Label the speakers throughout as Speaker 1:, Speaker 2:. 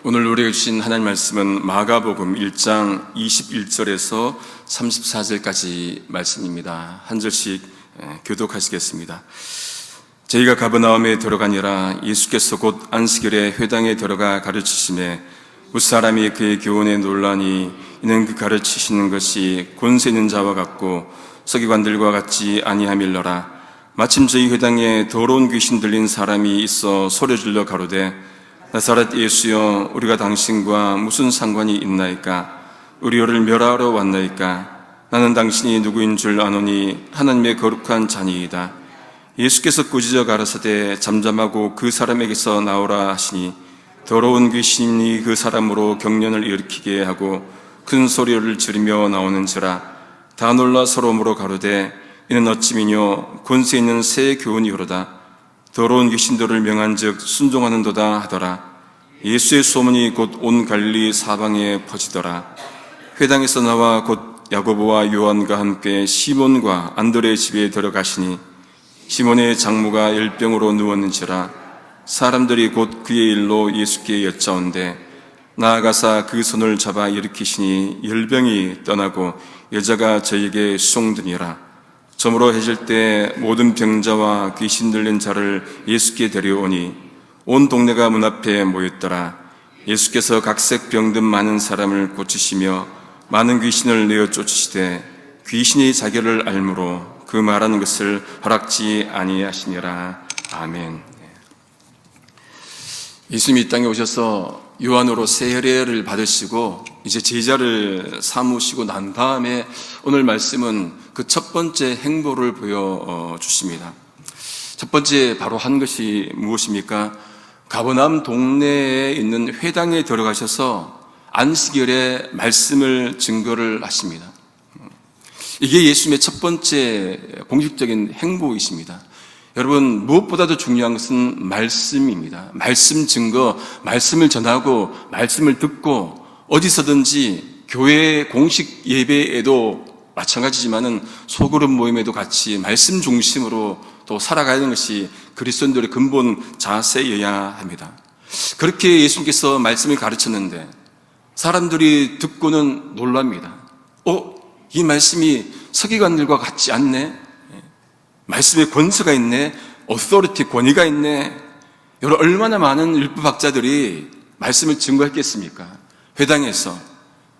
Speaker 1: 오늘 우리에게 주신 하나님 말씀은 마가복음 1장 21절에서 34절까지 말씀입니다. 한 절씩 교독하시겠습니다. 저희가 가버나움에 들어가니라. 예수께서 곧 안식일에 회당에 들어가 가르치시매 무사람이 그의 교훈에 놀라니 이는 그 가르치시는 것이 권세 있는 자와 같고 서기관들과 같지 아니함일러라. 마침 저희 회당에 더러운 귀신 들린 사람이 있어 소리질러 가로되 나사렛 예수여, 우리가 당신과 무슨 상관이 있나이까? 우리를 멸하러 왔나이까? 나는 당신이 누구인 줄 아노니 하나님의 거룩한 자니이다. 예수께서 꾸짖어 가라사대 잠잠하고 그 사람에게서 나오라 하시니 더러운 귀신이 그 사람으로 경련을 일으키게 하고 큰 소리를 지르며 나오는지라. 다 놀라 서로 물어 가로되 이는 어찌미뇨? 권세 있는 새 교훈이오로다. 더러운 귀신들을 명한즉 순종하는도다 하더라. 예수의 소문이 곧 온 갈릴리 사방에 퍼지더라. 회당에서 나와 곧 야고보와 요한과 함께 시몬과 안드레의 집에 들어가시니 시몬의 장모가 열병으로 누웠는지라. 사람들이 곧 그의 일로 예수께 여짜온대 나아가사 그 손을 잡아 일으키시니 열병이 떠나고 여자가 저에게 수종드니라. 저물어 해질 때 모든 병자와 귀신 들린 자를 예수께 데려오니 온 동네가 문 앞에 모였더라. 예수께서 각색 병든 많은 사람을 고치시며 많은 귀신을 내어 쫓으시되 귀신이 자기를 알므로 그 말하는 것을 허락지 아니하시니라. 아멘. 예수님이 이 땅에 오셔서 요한으로 세례를 받으시고 이제 제자를 삼으시고 난 다음에 오늘 말씀은 그 첫 번째 행보를 보여주십니다. 첫 번째 바로 한 것이 무엇입니까? 가버나움 동네에 있는 회당에 들어가셔서 안식일에 말씀을 증거를 하십니다. 이게 예수님의 첫 번째 공식적인 행보이십니다. 여러분, 무엇보다도 중요한 것은 말씀입니다. 말씀 증거, 말씀을 전하고 말씀을 듣고 어디서든지 교회 공식 예배에도 마찬가지지만은 소그룹 모임에도 같이 말씀 중심으로 또 살아가는 것이 그리스도인들의 근본 자세여야 합니다. 그렇게 예수님께서 말씀을 가르쳤는데 사람들이 듣고는 놀랍니다. 이 말씀이 서기관들과 같지 않네? 말씀에 권세가 있네? 어서리티, 권위가 있네? 여러분, 얼마나 많은 율법학자들이 말씀을 증거했겠습니까? 회당에서.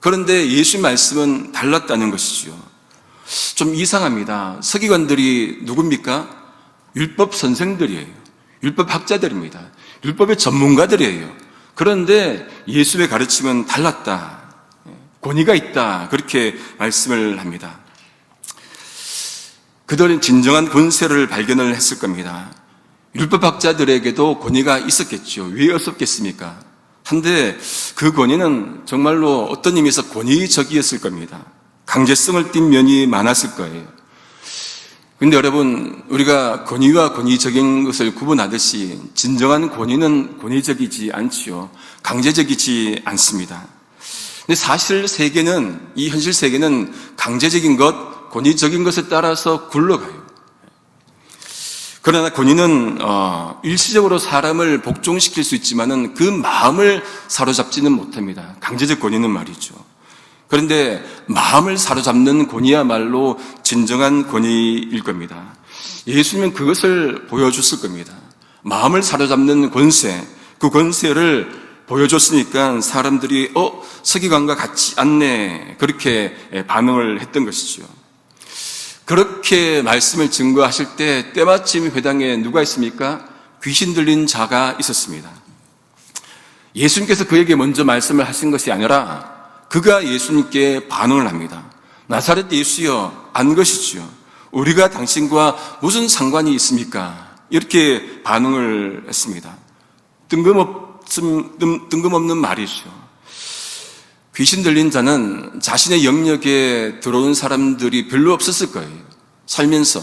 Speaker 1: 그런데 예수의 말씀은 달랐다는 것이죠. 좀 이상합니다. 서기관들이 누굽니까? 율법 선생들이에요. 율법학자들입니다. 율법의 전문가들이에요. 그런데 예수의 가르침은 달랐다. 권위가 있다. 그렇게 말씀을 합니다. 그들은 진정한 권세를 발견을 했을 겁니다. 율법학자들에게도 권위가 있었겠죠. 왜 없었겠습니까? 한데 그 권위는 정말로 어떤 의미에서 권위적이었을 겁니다. 강제성을 띈 면이 많았을 거예요. 그런데 여러분, 우리가 권위와 권위적인 것을 구분하듯이 진정한 권위는 권위적이지 않지요. 강제적이지 않습니다. 근데 사실 세계는, 이 현실 세계는 강제적인 것, 권위적인 것에 따라서 굴러가요. 그러나 권위는 일시적으로 사람을 복종시킬 수 있지만은 그 마음을 사로잡지는 못합니다. 강제적 권위는 말이죠. 그런데 마음을 사로잡는 권위야말로 진정한 권위일 겁니다. 예수님은 그것을 보여줬을 겁니다. 마음을 사로잡는 권세, 그 권세를 보여줬으니까 사람들이 서기관과 같지 않네, 그렇게 반응을 했던 것이죠. 그렇게 말씀을 증거하실 때 때마침 회당에 누가 있습니까? 귀신 들린 자가 있었습니다. 예수님께서 그에게 먼저 말씀을 하신 것이 아니라 그가 예수님께 반응을 합니다. 나사렛 예수여, 안 것이지요. 우리가 당신과 무슨 상관이 있습니까? 이렇게 반응을 했습니다. 뜬금없는 말이죠. 귀신 들린 자는 자신의 영역에 들어온 사람들이 별로 없었을 거예요. 살면서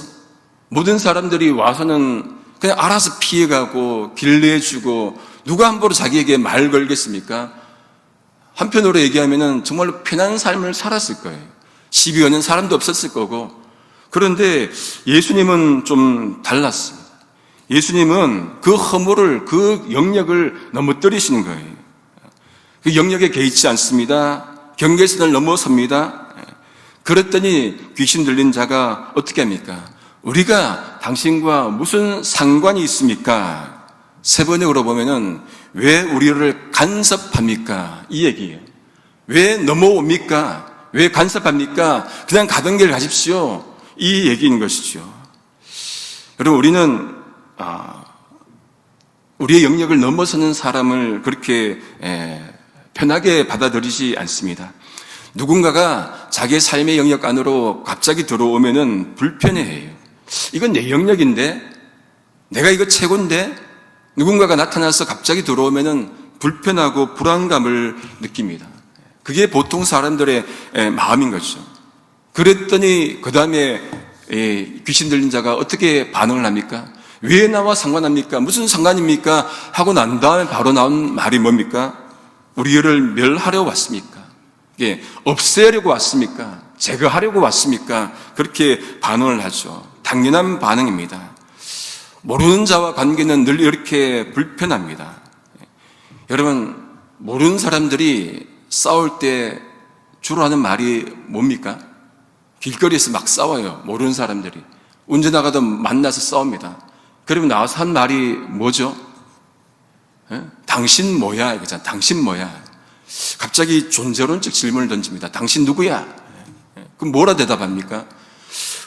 Speaker 1: 모든 사람들이 와서는 그냥 알아서 피해가고 길 내주고 누가 함부로 자기에게 말 걸겠습니까? 한편으로 얘기하면은 정말로 편한 삶을 살았을 거예요. 시비 거는 사람도 없었을 거고. 그런데 예수님은 좀 달랐습니다. 예수님은 그 허물을, 그 영역을 넘어뜨리시는 거예요. 그 영역에 개의치 않습니다. 경계선을 넘어섭니다. 그랬더니 귀신 들린 자가 어떻게 합니까? 우리가 당신과 무슨 상관이 있습니까? 세 번에 물어보면은 왜 우리를 간섭합니까? 이 얘기예요. 왜 넘어옵니까? 왜 간섭합니까? 그냥 가던 길 가십시오. 이 얘기인 것이죠. 여러분, 우리는 우리의 영역을 넘어서는 사람을 그렇게 편하게 받아들이지 않습니다. 누군가가 자기의 삶의 영역 안으로 갑자기 들어오면은 불편해해요. 이건 내 영역인데, 내가 이거 최고인데, 누군가가 나타나서 갑자기 들어오면은 불편하고 불안감을 느낍니다. 그게 보통 사람들의 마음인 거죠. 그랬더니 그 다음에 귀신 들린 자가 어떻게 반응을 합니까? 왜 나와 상관합니까? 무슨 상관입니까? 하고 난 다음에 바로 나온 말이 뭡니까? 우리를 멸하려고 왔습니까? 없애려고 왔습니까? 제거하려고 왔습니까? 그렇게 반응을 하죠. 당연한 반응입니다. 모르는 자와 관계는 늘 이렇게 불편합니다. 여러분, 모르는 사람들이 싸울 때 주로 하는 말이 뭡니까? 길거리에서 막 싸워요. 모르는 사람들이. 운전하가도 만나서 싸웁니다. 그러면 나와서 한 말이 뭐죠? 당신 뭐야? 이거잖아. 당신 뭐야? 갑자기 존재론적 질문을 던집니다. 당신 누구야? 그럼 뭐라 대답합니까?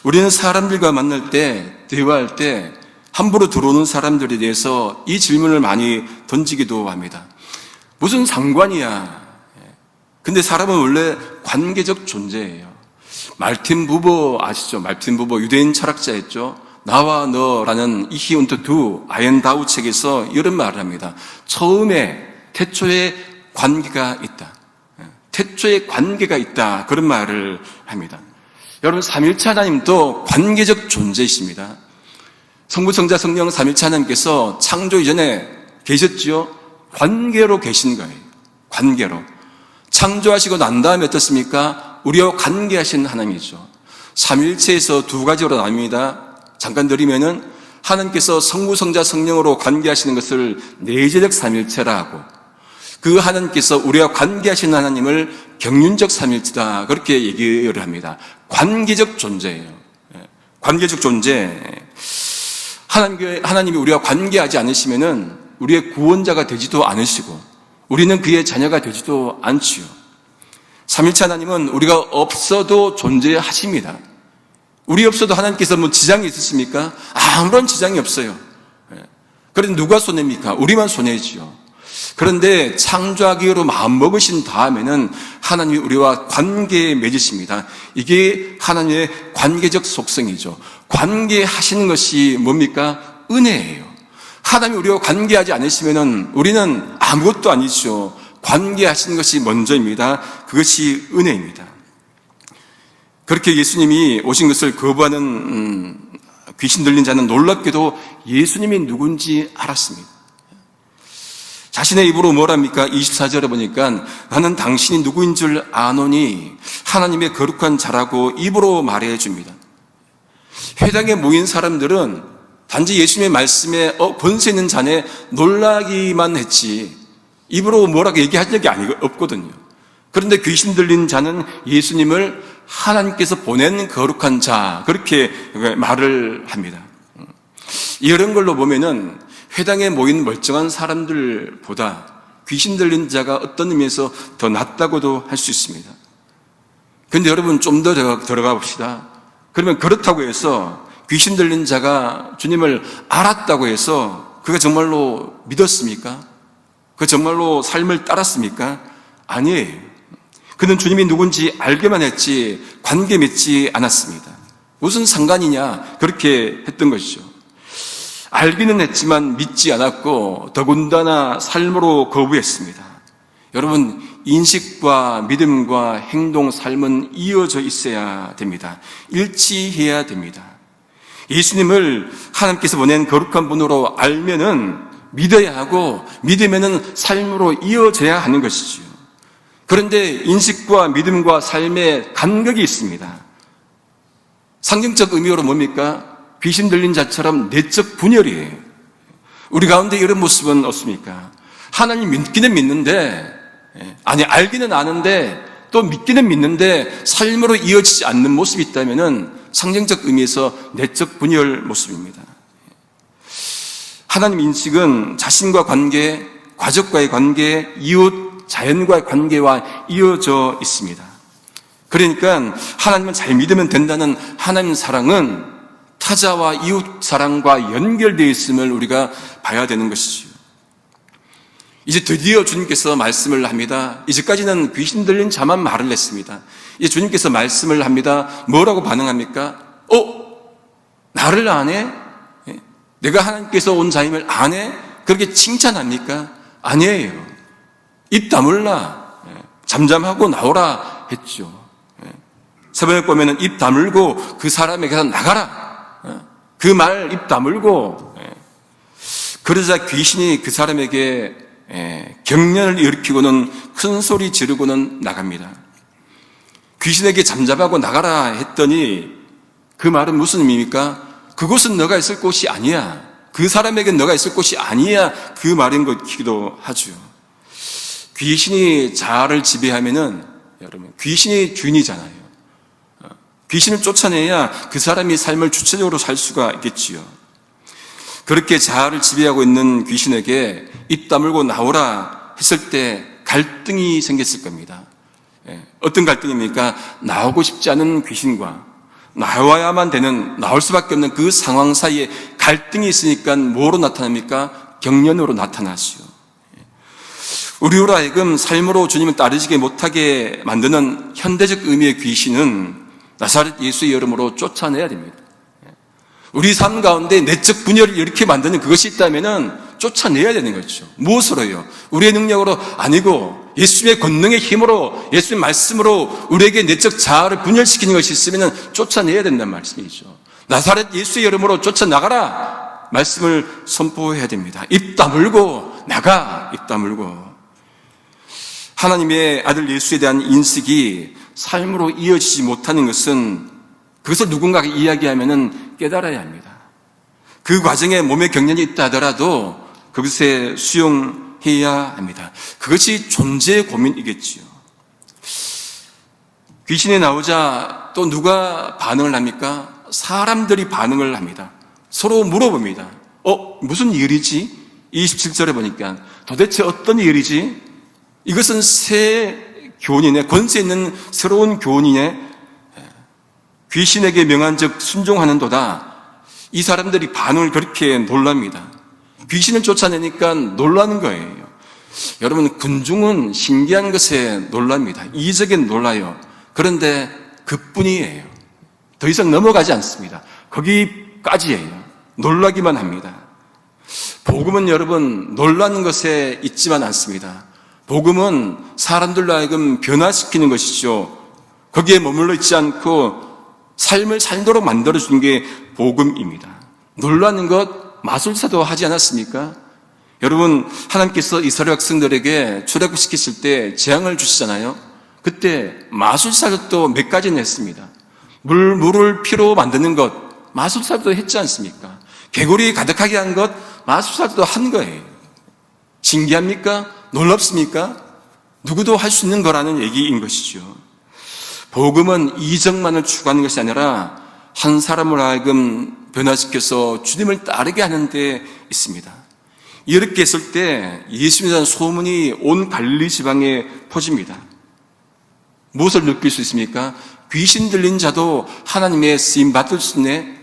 Speaker 1: 우리는 사람들과 만날 때, 대화할 때 함부로 들어오는 사람들에 대해서 이 질문을 많이 던지기도 합니다. 무슨 상관이야? 근데 사람은 원래 관계적 존재예요. 말틴 부버 아시죠? 말틴 부버 유대인 철학자였죠. 나와 너라는 이히 운트 두 아옌다우 책에서 이런 말을 합니다. 처음에 태초에 관계가 있다. 태초에 관계가 있다. 그런 말을 합니다. 여러분, 삼일체 하나님도 관계적 존재이십니다. 성부, 성자, 성령 삼일체 하나님께서 창조 이전에 계셨지요? 관계로 계신 거예요. 관계로. 창조하시고 난 다음에 어떻습니까? 우리와 관계하신 하나님이죠. 삼일체에서 두 가지로 나뉩니다. 잠깐 드리면은 하나님께서 성부, 성자, 성령으로 관계하시는 것을 내재적 삼일체라 하고, 그 하나님께서 우리와 관계하시는 하나님을 경륜적 삼일체다, 그렇게 얘기를 합니다. 관계적 존재예요. 관계적 존재. 하나님이 우리와 관계하지 않으시면은 우리의 구원자가 되지도 않으시고 우리는 그의 자녀가 되지도 않지요. 삼일체 하나님은 우리가 없어도 존재하십니다. 우리 없어도 하나님께서 뭐 지장이 있으십니까? 아무런 지장이 없어요. 그런데 누가 손해입니까? 우리만 손해지요. 그런데 창조하기로 마음먹으신 다음에는 하나님이 우리와 관계에 맺으십니다. 이게 하나님의 관계적 속성이죠. 관계하시는 것이 뭡니까? 은혜예요. 하나님이 우리와 관계하지 않으시면은 우리는 아무것도 아니죠. 관계하시는 것이 먼저입니다. 그것이 은혜입니다. 그렇게 예수님이 오신 것을 거부하는 귀신 들린 자는 놀랍게도 예수님이 누군지 알았습니다. 자신의 입으로 뭐랍니까? 24절에 보니까 나는 당신이 누구인 줄 아노니 하나님의 거룩한 자라고 입으로 말해 줍니다. 회당에 모인 사람들은 단지 예수님의 말씀에 권세 있는 자네 놀라기만 했지 입으로 뭐라고 얘기한 적이 없거든요. 그런데 귀신 들린 자는 예수님을 하나님께서 보낸 거룩한 자, 그렇게 말을 합니다. 이런 걸로 보면은 회당에 모인 멀쩡한 사람들보다 귀신 들린 자가 어떤 의미에서 더 낫다고도 할 수 있습니다. 그런데 여러분 좀 더 들어가 봅시다. 그러면 그렇다고 해서 귀신 들린 자가 주님을 알았다고 해서 그가 정말로 믿었습니까? 그 정말로 삶을 따랐습니까? 아니에요. 그는 주님이 누군지 알게만 했지 관계 맺지 않았습니다. 무슨 상관이냐 그렇게 했던 것이죠. 알기는 했지만 믿지 않았고 더군다나 삶으로 거부했습니다. 여러분, 인식과 믿음과 행동, 삶은 이어져 있어야 됩니다. 일치해야 됩니다. 예수님을 하나님께서 보낸 거룩한 분으로 알면은 믿어야 하고 믿으면은 삶으로 이어져야 하는 것이지요. 그런데 인식과 믿음과 삶의 간격이 있습니다. 상징적 의미로 뭡니까? 귀신 들린 자처럼 내적 분열이에요. 우리 가운데 이런 모습은 없습니까? 하나님 믿기는 믿는데 아니, 알기는 아는데 또 믿기는 믿는데 삶으로 이어지지 않는 모습이 있다면 상징적 의미에서 내적 분열 모습입니다. 하나님 인식은 자신과 관계, 가족과의 관계, 이웃, 자연과의 관계와 이어져 있습니다. 그러니까 하나님은 잘 믿으면 된다는 하나님 사랑은 타자와 이웃 사랑과 연결되어 있음을 우리가 봐야 되는 것이죠. 이제 드디어 주님께서 말씀을 합니다. 이제까지는 귀신 들린 자만 말을 했습니다. 이제 주님께서 말씀을 합니다. 뭐라고 반응합니까? 나를 안 해? 내가 하나님께서 온 자임을 안 해? 그렇게 칭찬합니까? 아니에요. 입 다물라. 잠잠하고 나오라 했죠. 새벽에 보면은 입 다물고 그 사람에게서 나가라. 그 말 입 다물고. 그러자 귀신이 그 사람에게 경련을 일으키고는 큰 소리 지르고는 나갑니다. 귀신에게 잠잠하고 나가라 했더니 그 말은 무슨 의미입니까? 그곳은 너가 있을 곳이 아니야. 그 사람에겐 너가 있을 곳이 아니야. 그 말인 것이기도 하죠. 귀신이 자아를 지배하면은 여러분 귀신이 주인이잖아요. 귀신을 쫓아내야 그 사람이 삶을 주체적으로 살 수가 있겠지요. 그렇게 자아를 지배하고 있는 귀신에게 입 다물고 나오라 했을 때 갈등이 생겼을 겁니다. 어떤 갈등입니까? 나오고 싶지 않은 귀신과 나와야만 되는, 나올 수밖에 없는 그 상황 사이에 갈등이 있으니까 뭐로 나타납니까? 경련으로 나타나시오. 우리로 하여금 삶으로 주님을 따르지게 못하게 만드는 현대적 의미의 귀신은 나사렛 예수의 이름으로 쫓아내야 됩니다. 우리 삶 가운데 내적 분열을 이렇게 만드는 그것이 있다면 쫓아내야 되는 거죠. 무엇으로요? 우리의 능력으로 아니고 예수님의 권능의 힘으로, 예수님의 말씀으로 우리에게 내적 자아를 분열시키는 것이 있으면 쫓아내야 된다는 말씀이죠. 나사렛 예수의 이름으로 쫓아나가라 말씀을 선포해야 됩니다. 입 다물고 나가. 입 다물고. 하나님의 아들 예수에 대한 인식이 삶으로 이어지지 못하는 것은 그것을 누군가가 이야기하면 깨달아야 합니다. 그 과정에 몸에 경련이 있다 하더라도 그것에 수용해야 합니다. 그것이 존재의 고민이겠지요. 귀신이 나오자 또 누가 반응을 합니까? 사람들이 반응을 합니다. 서로 물어봅니다. 무슨 일이지? 27절에 보니까 도대체 어떤 일이지? 이것은 새 교훈이네. 권세 있는 새로운 교훈이네. 귀신에게 명한 즉 순종하는도다. 이 사람들이 반응을 그렇게 놀랍니다. 귀신을 쫓아내니까 놀라는 거예요. 여러분, 군중은 신기한 것에 놀랍니다. 이적엔 놀라요. 그런데 그뿐이에요. 더 이상 넘어가지 않습니다. 거기까지예요. 놀라기만 합니다. 복음은 여러분 놀라는 것에 있지만 않습니다. 복음은 사람들로 하여금 변화시키는 것이죠. 거기에 머물러 있지 않고 삶을 살도록 만들어주는 게 복음입니다. 놀라는 것 마술사도 하지 않았습니까? 여러분, 하나님께서 이스라엘 백성들에게 출애굽시키실 때 재앙을 주시잖아요. 그때 마술사도 몇 가지는 했습니다. 물을 피로 만드는 것 마술사도 했지 않습니까? 개구리 가득하게 한 것 마술사도 한 거예요. 신기합니까? 놀랍습니까? 누구도 할 수 있는 거라는 얘기인 것이죠. 복음은 이적만을 추구하는 것이 아니라 한 사람을 하여금 변화시켜서 주님을 따르게 하는 데 있습니다. 이렇게 했을 때 예수님에 대한 소문이 온 갈릴리 지방에 퍼집니다. 무엇을 느낄 수 있습니까? 귀신 들린 자도 하나님의 쓰임 받을 수 있네.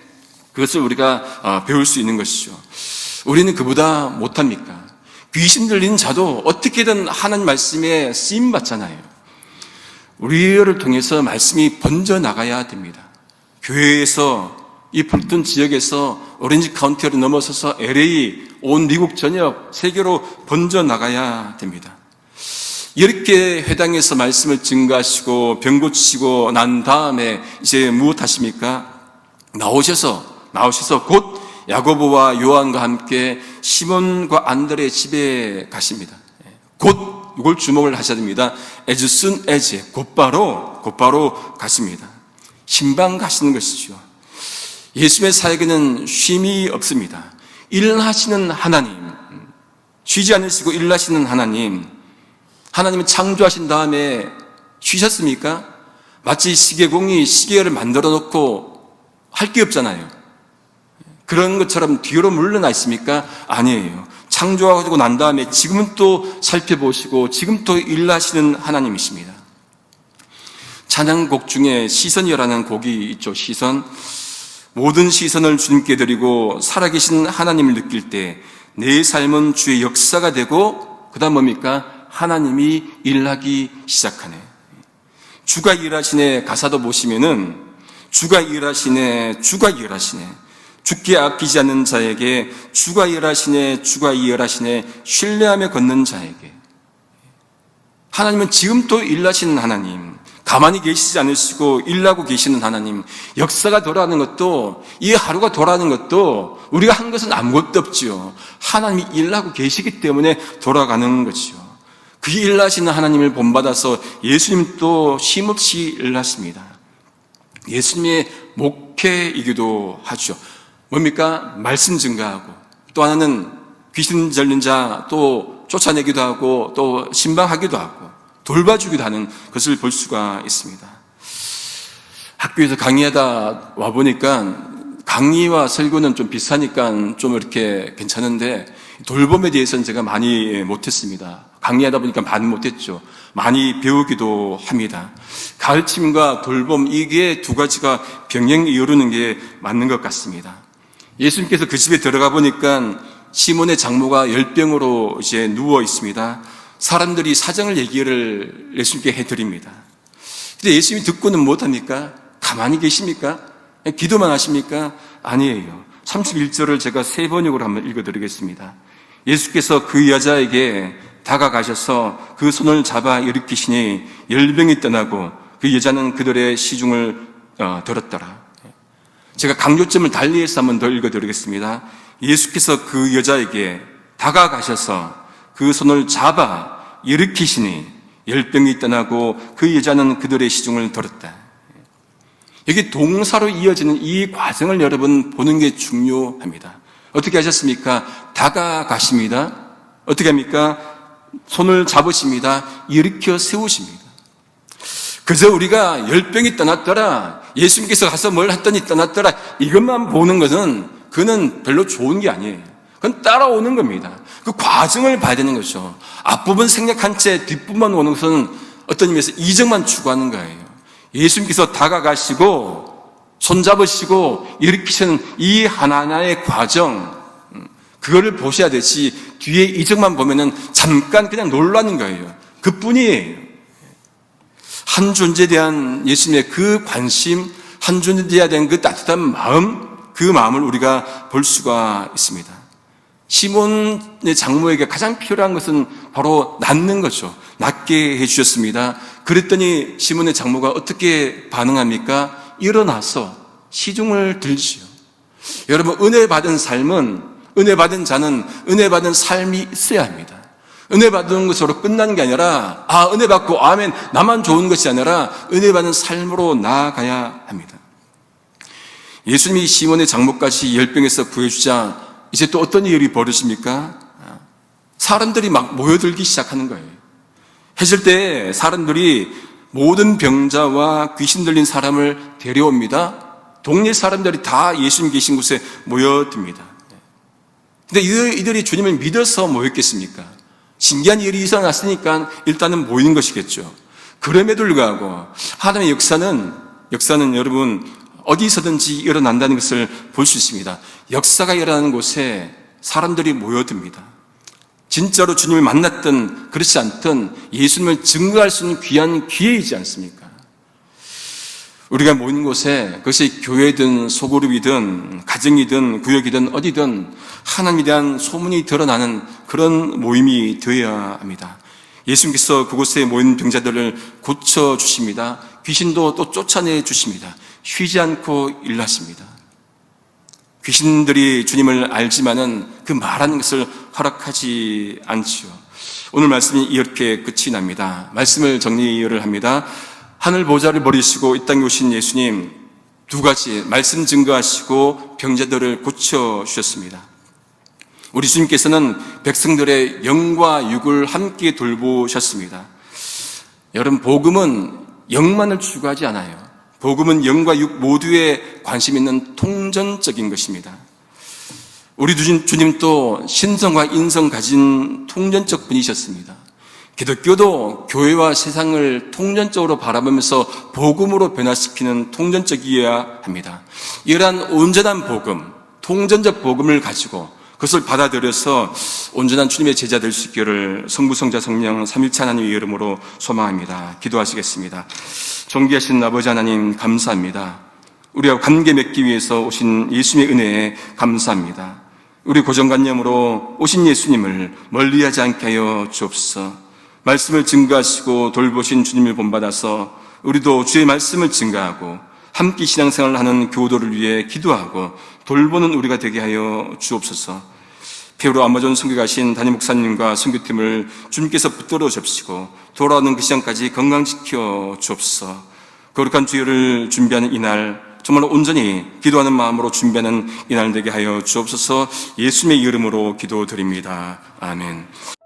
Speaker 1: 그것을 우리가 배울 수 있는 것이죠. 우리는 그보다 못합니까? 귀신 들린 자도 어떻게든 하나님 말씀에 쓰임 받잖아요. 우리를 통해서 말씀이 번져나가야 됩니다. 교회에서 이 불튼 지역에서 오렌지 카운티를 넘어서서 LA, 온 미국 전역, 세계로 번져나가야 됩니다. 이렇게 회당에서 말씀을 증거하시고 병 고치시고 난 다음에 이제 무엇 하십니까? 나오셔서 곧 야고보와 요한과 함께 시몬과 안드레 집에 가십니다. 곧 이걸 주목을 하셔야 됩니다. as soon as, 곧바로 가십니다. 신방 가시는 것이죠. 예수님의 사역에는 쉼이 없습니다. 일하시는 하나님, 쉬지 않으시고 일하시는 하나님, 하나님은 창조하신 다음에 쉬셨습니까? 마치 시계공이 시계를 만들어 놓고 할 게 없잖아요. 그런 것처럼 뒤로 물러나 있습니까? 아니에요. 창조하고 난 다음에 지금은 또 살펴보시고 지금 또 일하시는 하나님이십니다. 찬양곡 중에 시선이라는 곡이 있죠. 시선. 모든 시선을 주님께 드리고 살아계신 하나님을 느낄 때 내 삶은 주의 역사가 되고 그 다음 뭡니까? 하나님이 일하기 시작하네. 주가 일하시네 가사도 보시면은 주가 일하시네, 주가 일하시네. 죽게 아끼지 않는 자에게 주가 일하시네, 주가 일하시네. 신뢰하며 걷는 자에게. 하나님은 지금 또 일하시는 하나님, 가만히 계시지 않으시고 일하고 계시는 하나님. 역사가 돌아가는 것도, 이 하루가 돌아가는 것도 우리가 한 것은 아무것도 없지요. 하나님이 일하고 계시기 때문에 돌아가는 것이요. 그 일하시는 하나님을 본받아서 예수님도 쉼없이 일하십니다. 예수님의 목회이기도 하죠. 뭡니까? 말씀 증가하고, 또 하나는 귀신 들린 자 또 쫓아내기도 하고, 또 신방하기도 하고, 돌봐주기도 하는 것을 볼 수가 있습니다. 학교에서 강의하다 와보니까 강의와 설교는 좀 비슷하니까 좀 이렇게 괜찮은데 돌봄에 대해서는 제가 많이 못했습니다. 강의하다 보니까 많이 못했죠. 많이 배우기도 합니다. 가르침과 돌봄, 이게 두 가지가 병행이 이루는 게 맞는 것 같습니다. 예수님께서 그 집에 들어가 보니까 시몬의 장모가 열병으로 이제 누워 있습니다. 사람들이 사정을 얘기를 예수님께 해드립니다. 근데 예수님이 듣고는 못합니까? 가만히 계십니까? 기도만 하십니까? 아니에요. 31절을 제가 세 번역으로 한번 읽어드리겠습니다. 예수께서 그 여자에게 다가가셔서 그 손을 잡아 일으키시니 열병이 떠나고 그 여자는 그들의 시중을 들었더라. 제가 강조점을 달리해서 한번 더 읽어드리겠습니다. 예수께서 그 여자에게 다가가셔서 그 손을 잡아 일으키시니 열병이 떠나고 그 여자는 그들의 시중을 들었다. 여기 동사로 이어지는 이 과정을 여러분 보는 게 중요합니다. 어떻게 하셨습니까? 다가가십니다. 어떻게 합니까? 손을 잡으십니다. 일으켜 세우십니다. 그저 우리가 열병이 떠났더라, 예수님께서 가서 뭘 했더니 떠났더라, 이것만 보는 것은 그는 별로 좋은 게 아니에요. 그건 따라오는 겁니다. 그 과정을 봐야 되는 거죠. 앞부분 생략한 채 뒷부분만 오는 것은 어떤 의미에서 이적만 추구하는 거예요. 예수님께서 다가가시고 손잡으시고 일으키시는 이 하나하나의 과정, 그거를 보셔야 되지 뒤에 이적만 보면은 잠깐 그냥 놀라는 거예요. 그뿐이에요. 한 존재에 대한 예수님의 그 관심, 한 존재에 대한 그 따뜻한 마음, 그 마음을 우리가 볼 수가 있습니다. 시몬의 장모에게 가장 필요한 것은 바로 낫는 거죠. 낫게 해주셨습니다. 그랬더니 시몬의 장모가 어떻게 반응합니까? 일어나서 시중을 들지요. 여러분, 은혜 받은 삶은, 은혜 받은 자는 은혜 받은 삶이 있어야 합니다. 은혜 받은 것으로 끝나는 게 아니라, 은혜 받고 아멘, 나만 좋은 것이 아니라 은혜 받은 삶으로 나아가야 합니다. 예수님이 시몬의 장모까지 열병에서 구해주자 이제 또 어떤 일이 벌어집니까? 사람들이 막 모여들기 시작하는 거예요. 해질 때 사람들이 모든 병자와 귀신 들린 사람을 데려옵니다. 동네 사람들이 다 예수님 계신 곳에 모여듭니다. 근데 이들이 주님을 믿어서 모였겠습니까? 신기한 일이 일어났으니까 일단은 모이는 것이겠죠. 그럼에도 불구하고 하나님의 역사는 여러분 어디서든지 일어난다는 것을 볼 수 있습니다. 역사가 일어나는 곳에 사람들이 모여듭니다. 진짜로 주님을 만났든 그렇지 않든 예수님을 증거할 수 있는 귀한 기회이지 않습니까? 우리가 모이는 곳에, 그것이 교회든 소그룹이든 가정이든 구역이든 어디든 하나님에 대한 소문이 드러나는 그런 모임이 되어야 합니다. 예수님께서 그곳에 모인 병자들을 고쳐주십니다. 귀신도 또 쫓아내 주십니다. 쉬지 않고 일하십니다. 귀신들이 주님을 알지만은 그 말하는 것을 허락하지 않지요. 오늘 말씀이 이렇게 끝이 납니다. 말씀을 정리를 합니다. 하늘 보좌를 버리시고 이 땅에 오신 예수님, 두 가지 말씀 증거하시고 병자들을 고쳐주셨습니다. 우리 주님께서는 백성들의 영과 육을 함께 돌보셨습니다. 여러분, 복음은 영만을 추구하지 않아요. 복음은 영과 육 모두에 관심 있는 통전적인 것입니다. 우리 주님도 신성과 인성 가진 통전적 분이셨습니다. 기독교도 교회와 세상을 통전적으로 바라보면서 복음으로 변화시키는 통전적이어야 합니다. 이러한 온전한 복음, 통전적 복음을 가지고 그것을 받아들여서 온전한 주님의 제자 될 수 있기를 성부, 성자, 성령 삼위일체 하나님의 이름으로 소망합니다. 기도하시겠습니다. 존귀하신 아버지 하나님, 감사합니다. 우리와 관계 맺기 위해서 오신 예수님의 은혜에 감사합니다. 우리 고정관념으로 오신 예수님을 멀리하지 않게 하여 주옵소서. 말씀을 증거하시고 돌보신 주님을 본받아서 우리도 주의 말씀을 증거하고 함께 신앙생활을 하는 교도를 위해 기도하고 돌보는 우리가 되게 하여 주옵소서. 페루 아마존 선교 가신 담임 목사님과 선교팀을 주님께서 붙들어 주십시고 돌아오는 그 시간까지 건강시켜 주옵소서. 거룩한 주일을 준비하는 이날 정말 온전히 기도하는 마음으로 준비하는 이날 되게 하여 주옵소서. 예수님의 이름으로 기도드립니다. 아멘.